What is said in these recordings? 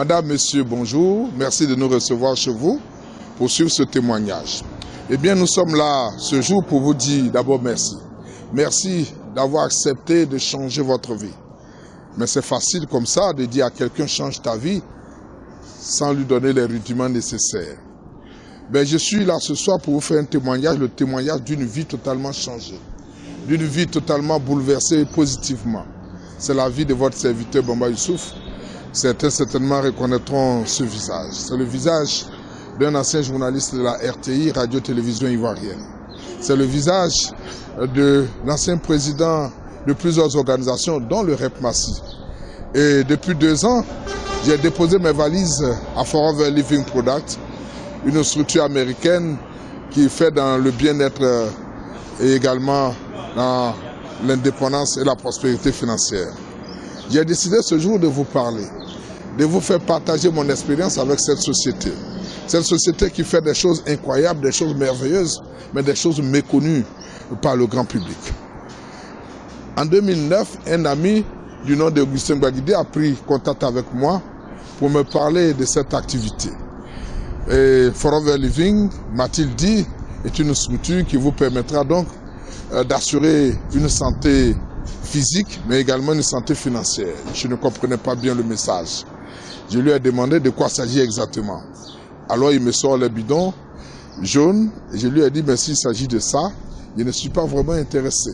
Madame, Monsieur, bonjour. Merci de nous recevoir chez vous pour suivre ce témoignage. Eh bien, nous sommes là ce jour pour vous dire d'abord merci. Merci d'avoir accepté de changer votre vie. Mais c'est facile comme ça de dire à quelqu'un change ta vie sans lui donner les rudiments nécessaires. Ben, je suis là ce soir pour vous faire un témoignage, le témoignage d'une vie totalement changée, d'une vie totalement bouleversée positivement. C'est la vie de votre serviteur Bamba Youssouf. Certains certainement reconnaîtront ce visage. C'est le visage d'un ancien journaliste de la RTI, Radio-Télévision Ivoirienne. C'est le visage de l'ancien président de plusieurs organisations, dont le REP Massi. Et depuis 2 ans, j'ai déposé mes valises à Forever Living Product, une structure américaine qui fait dans le bien-être et également dans l'indépendance et la prospérité financière. J'ai décidé ce jour de vous parler, de vous faire partager mon expérience avec cette société. Cette société qui fait des choses incroyables, des choses merveilleuses, mais des choses méconnues par le grand public. En 2009, un ami du nom d'Augustin Gbagidé a pris contact avec moi pour me parler de cette activité. Et Forever Living, m'a-t-il dit, est une structure qui vous permettra donc d'assurer une santé physique, mais également une santé financière. Je ne comprenais pas bien le message. Je lui ai demandé de quoi s'agit exactement. Alors il me sort les bidons jaunes et je lui ai dit, mais s'il s'agit de ça, je ne suis pas vraiment intéressé.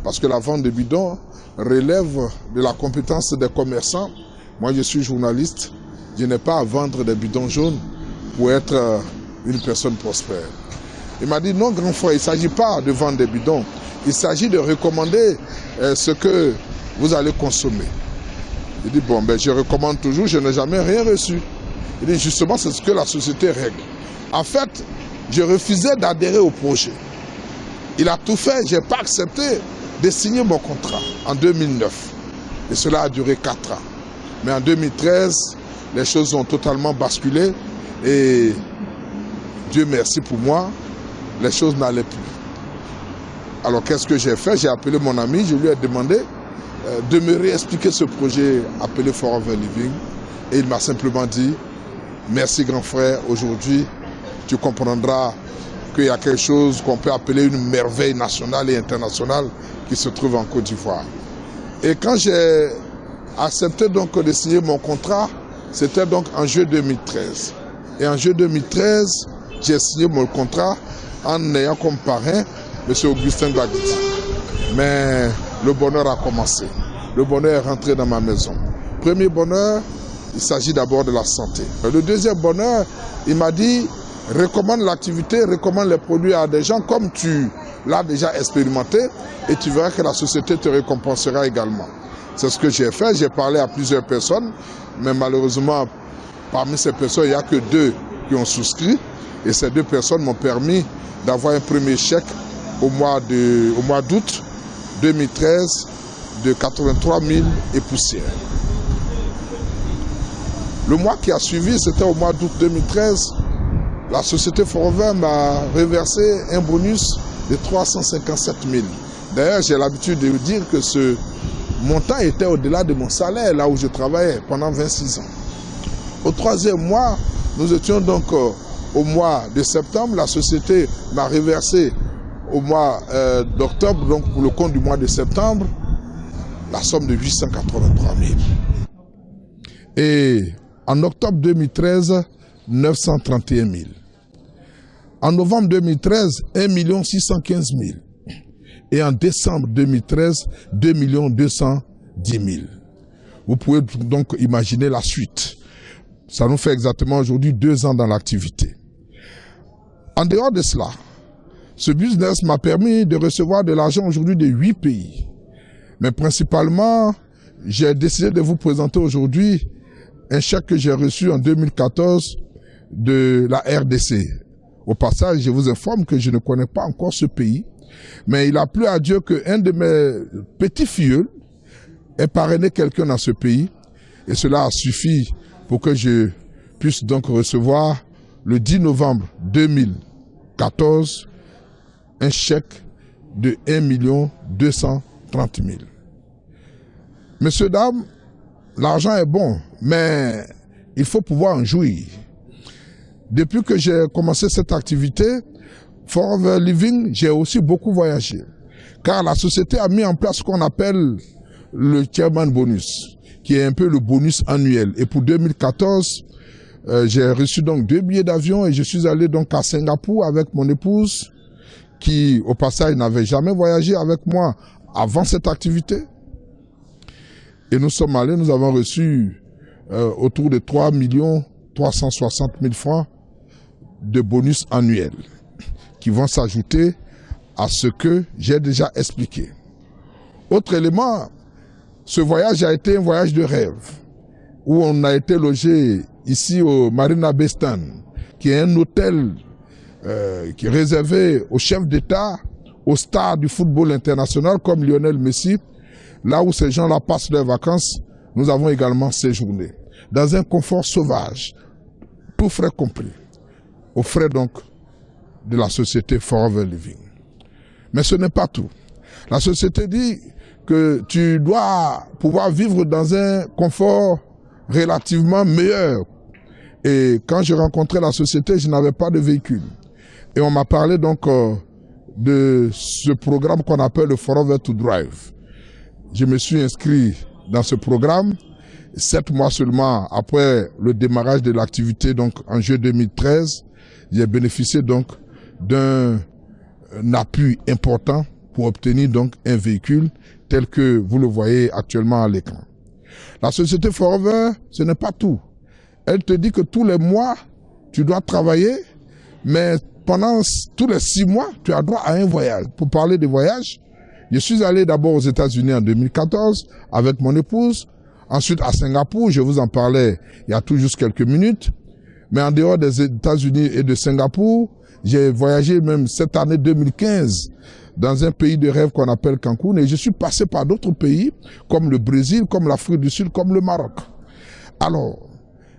Parce que la vente de bidons relève de la compétence des commerçants. Moi, je suis journaliste. Je n'ai pas à vendre des bidons jaunes pour être une personne prospère. Il m'a dit, non, grand frère, il ne s'agit pas de vendre des bidons. Il s'agit de recommander ce que vous allez consommer. Il dit, bon, ben, je recommande toujours, je n'ai jamais rien reçu. Il dit, justement, c'est ce que la société règle. En fait, je refusais d'adhérer au projet. Il a tout fait, je n'ai pas accepté de signer mon contrat en 2009. Et cela a duré 4 ans. Mais en 2013, les choses ont totalement basculé et Dieu merci pour moi, les choses n'allaient plus. Alors qu'est-ce que j'ai fait? J'ai appelé mon ami, je lui ai demandé de me réexpliquer ce projet appelé Forever Living. Et il m'a simplement dit, merci grand frère, aujourd'hui tu comprendras qu'il y a quelque chose qu'on peut appeler une merveille nationale et internationale qui se trouve en Côte d'Ivoire. Et quand j'ai accepté donc de signer mon contrat, c'était donc en juillet 2013. Et en juillet 2013, j'ai signé mon contrat en ayant comme parrain M. Augustin Gbagidé. Mais le bonheur a commencé. Le bonheur est rentré dans ma maison. Premier bonheur, il s'agit d'abord de la santé. Le deuxième bonheur, il m'a dit, recommande l'activité, recommande les produits à des gens comme tu l'as déjà expérimenté et tu verras que la société te récompensera également. C'est ce que j'ai fait. J'ai parlé à plusieurs personnes, mais malheureusement, parmi ces personnes, il n'y a que 2 qui ont souscrit. Et ces 2 personnes m'ont permis d'avoir un premier chèque au mois d'août 2013 de 83 000 et poussière. Le mois qui a suivi, c'était au mois d'août 2013, la société Forever m'a reversé un bonus de 357 000. D'ailleurs, j'ai l'habitude de dire que ce montant était au-delà de mon salaire, là où je travaillais pendant 26 ans. Au 3e mois, nous étions donc au mois de septembre. La société m'a reversé au mois d'octobre, donc pour le compte du mois de septembre, la somme de 883 000. Et en octobre 2013, 931 000. En novembre 2013, 1 615 000. Et en décembre 2013, 2 210 000. Vous pouvez donc imaginer la suite. Ça nous fait exactement aujourd'hui 2 ans dans l'activité. En dehors de cela, ce business m'a permis de recevoir de l'argent aujourd'hui de 8 pays. Mais principalement, j'ai décidé de vous présenter aujourd'hui un chèque que j'ai reçu en 2014 de la RDC. Au passage, je vous informe que je ne connais pas encore ce pays, mais il a plu à Dieu qu'un de mes petits-filleux ait parrainé quelqu'un dans ce pays, et cela a suffi pour que je puisse donc recevoir le 10 novembre 2014 un chèque de 1 230 000. Messieurs, dames, l'argent est bon, mais il faut pouvoir en jouir. Depuis que j'ai commencé cette activité, Forever Living, j'ai aussi beaucoup voyagé. Car la société a mis en place ce qu'on appelle le Chairman Bonus, qui est un peu le bonus annuel. Et pour 2014, j'ai reçu donc 2 billets d'avion et je suis allé donc à Singapour avec mon épouse, qui au passage n'avait jamais voyagé avec moi avant cette activité. Et nous sommes allés, nous avons reçu autour de 3 360 000 francs de bonus annuels qui vont s'ajouter à ce que j'ai déjà expliqué. Autre élément, ce voyage a été un voyage de rêve où on a été logé ici au Marina Bay Sands, qui est un hôtel qui est réservé aux chefs d'État, aux stars du football international comme Lionel Messi. Là où ces gens-là passent leurs vacances, nous avons également séjourné dans un confort sauvage, tout frais compris, aux frais donc de la société Forever Living. Mais ce n'est pas tout. La société dit que tu dois pouvoir vivre dans un confort relativement meilleur. Et quand j'ai rencontré la société, je n'avais pas de véhicule. Et on m'a parlé donc de ce programme qu'on appelle le Forever to Drive. Je me suis inscrit dans ce programme 7 mois seulement après le démarrage de l'activité, donc en juillet 2013. J'ai bénéficié donc d'un appui important pour obtenir donc un véhicule tel que vous le voyez actuellement à l'écran. La société Forever, ce n'est pas tout. Elle te dit que tous les mois, tu dois travailler, mais pendant tous les 6 mois, tu as droit à un voyage. Pour parler de voyage, je suis allé d'abord aux États-Unis en 2014 avec mon épouse, ensuite à Singapour, je vous en parlais il y a tout juste quelques minutes, mais en dehors des États-Unis et de Singapour, j'ai voyagé même cette année 2015 dans un pays de rêve qu'on appelle Cancun et je suis passé par d'autres pays comme le Brésil, comme l'Afrique du Sud, comme le Maroc. Alors,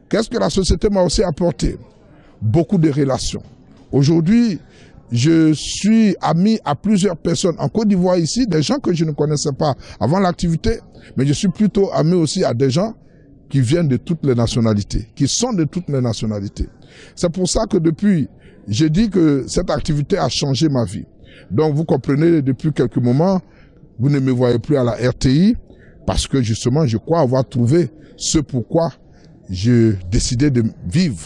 qu'est-ce que la société m'a aussi apporté? Beaucoup de relations. Aujourd'hui, je suis ami à plusieurs personnes en Côte d'Ivoire ici, des gens que je ne connaissais pas avant l'activité, mais je suis plutôt ami aussi à des gens qui viennent de toutes les nationalités, qui sont de toutes les nationalités. C'est pour ça que depuis, j'ai dit que cette activité a changé ma vie. Donc vous comprenez, depuis quelques moments, vous ne me voyez plus à la RTI, parce que justement, je crois avoir trouvé ce pourquoi j'ai décidé de vivre.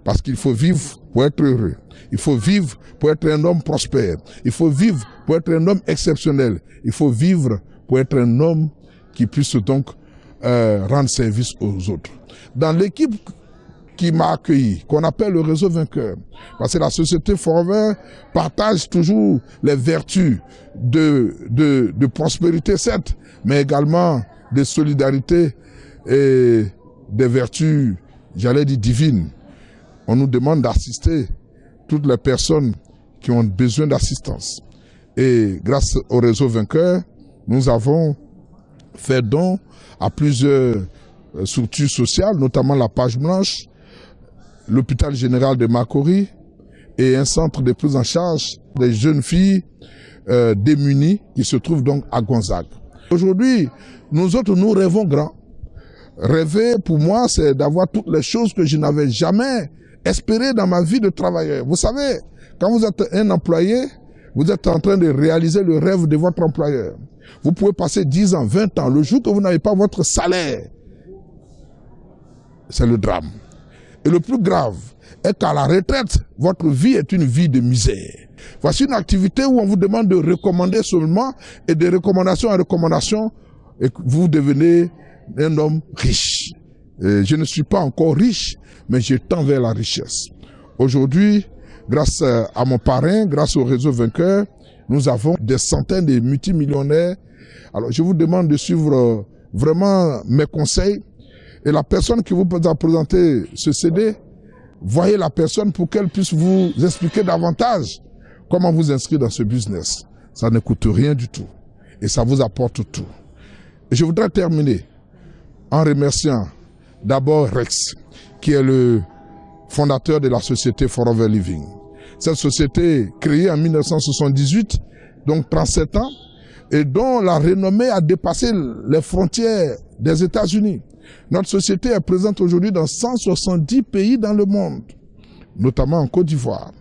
Parce qu'il faut vivre pour être heureux. Il faut vivre pour être un homme prospère. Il faut vivre pour être un homme exceptionnel. Il faut vivre pour être un homme qui puisse donc rendre service aux autres. Dans l'équipe qui m'a accueilli, qu'on appelle le réseau vainqueur, parce que la société Forever partage toujours les vertus de prospérité, certes, mais également de solidarité et des vertus, j'allais dire, divines. On nous demande d'assister toutes les personnes qui ont besoin d'assistance. Et grâce au réseau vainqueur, nous avons fait don à plusieurs structures sociales, notamment la Page Blanche, l'hôpital général de Makori et un centre de prise en charge des jeunes filles démunies qui se trouvent donc à Gonzague. Aujourd'hui, nous autres, nous rêvons grand. Rêver, pour moi, c'est d'avoir toutes les choses que je n'avais jamais espérées dans ma vie de travailleur. Vous savez, quand vous êtes un employé, vous êtes en train de réaliser le rêve de votre employeur. Vous pouvez passer 10 ans, 20 ans. Le jour que vous n'avez pas votre salaire, c'est le drame. Et le plus grave est qu'à la retraite, votre vie est une vie de misère. Voici une activité où on vous demande de recommander seulement et de recommandation en recommandation et que vous devenez un homme riche. Et je ne suis pas encore riche, mais je tends vers la richesse. Aujourd'hui, grâce à mon parrain, grâce au réseau vainqueur, nous avons des centaines de multimillionnaires. Alors, je vous demande de suivre vraiment mes conseils. Et la personne qui vous a présenté ce CD, voyez la personne pour qu'elle puisse vous expliquer davantage comment vous inscrire dans ce business. Ça ne coûte rien du tout. Et ça vous apporte tout. Et je voudrais terminer en remerciant d'abord Rex, qui est le fondateur de la société Forever Living. Cette société créée en 1978, donc 37 ans, et dont la renommée a dépassé les frontières des États-Unis. Notre société est présente aujourd'hui dans 170 pays dans le monde, notamment en Côte d'Ivoire.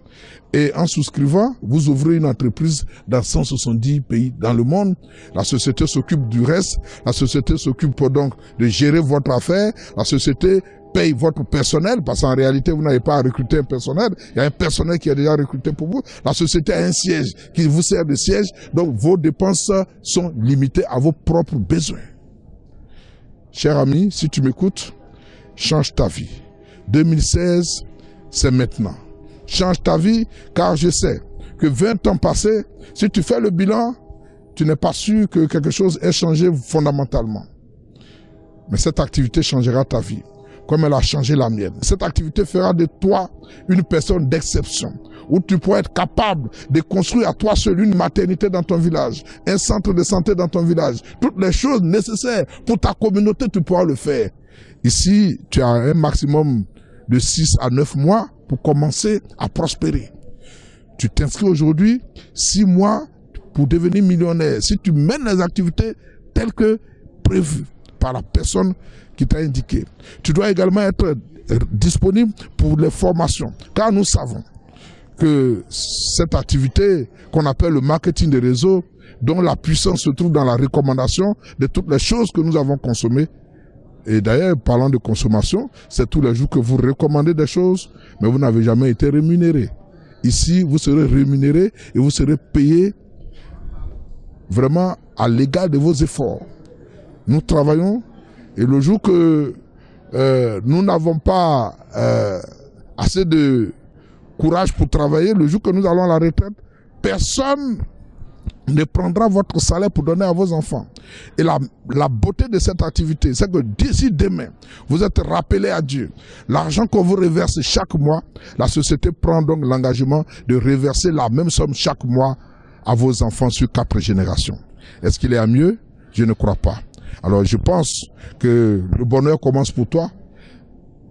Et en souscrivant, vous ouvrez une entreprise dans 170 pays dans le monde. La société s'occupe du reste. La société s'occupe donc de gérer votre affaire. La société paye votre personnel, parce qu'en réalité, vous n'avez pas à recruter un personnel. Il y a un personnel qui est déjà recruté pour vous. La société a un siège qui vous sert de siège. Donc, vos dépenses sont limitées à vos propres besoins. Cher ami, si tu m'écoutes, change ta vie. 2016, c'est maintenant. Change ta vie, car je sais que 20 ans passés, si tu fais le bilan, tu n'es pas sûr que quelque chose ait changé fondamentalement. Mais cette activité changera ta vie, comme elle a changé la mienne. Cette activité fera de toi une personne d'exception, où tu pourras être capable de construire à toi seul une maternité dans ton village, un centre de santé dans ton village. Toutes les choses nécessaires pour ta communauté, tu pourras le faire. Ici, tu as un maximum de 6 à 9 mois pour commencer à prospérer. Tu t'inscris aujourd'hui, 6 mois pour devenir millionnaire. Si tu mènes les activités telles que prévues par la personne qui t'a indiqué. Tu dois également être disponible pour les formations, car nous savons que cette activité qu'on appelle le marketing de réseau, dont la puissance se trouve dans la recommandation de toutes les choses que nous avons consommées. Et d'ailleurs, parlant de consommation, c'est tous les jours que vous recommandez des choses, mais vous n'avez jamais été rémunéré. Ici, vous serez rémunéré et vous serez payé vraiment à l'égal de vos efforts. Nous travaillons et le jour que nous n'avons pas assez de courage pour travailler, le jour que nous allons à la retraite, personne ne prendra votre salaire pour donner à vos enfants. Et la beauté de cette activité, c'est que d'ici demain, vous êtes rappelé à Dieu. L'argent qu'on vous reverse chaque mois, la société prend donc l'engagement de reverser la même somme chaque mois à vos enfants sur 4 générations. Est-ce qu'il est à mieux? Je ne crois pas. Alors je pense que le bonheur commence pour toi.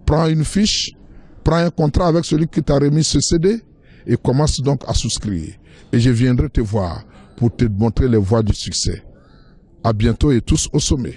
Prends une fiche, prends un contrat avec celui qui t'a remis ce CD et commence donc à souscrire. Et je viendrai te voir pour te montrer les voies du succès. À bientôt et tous au sommet.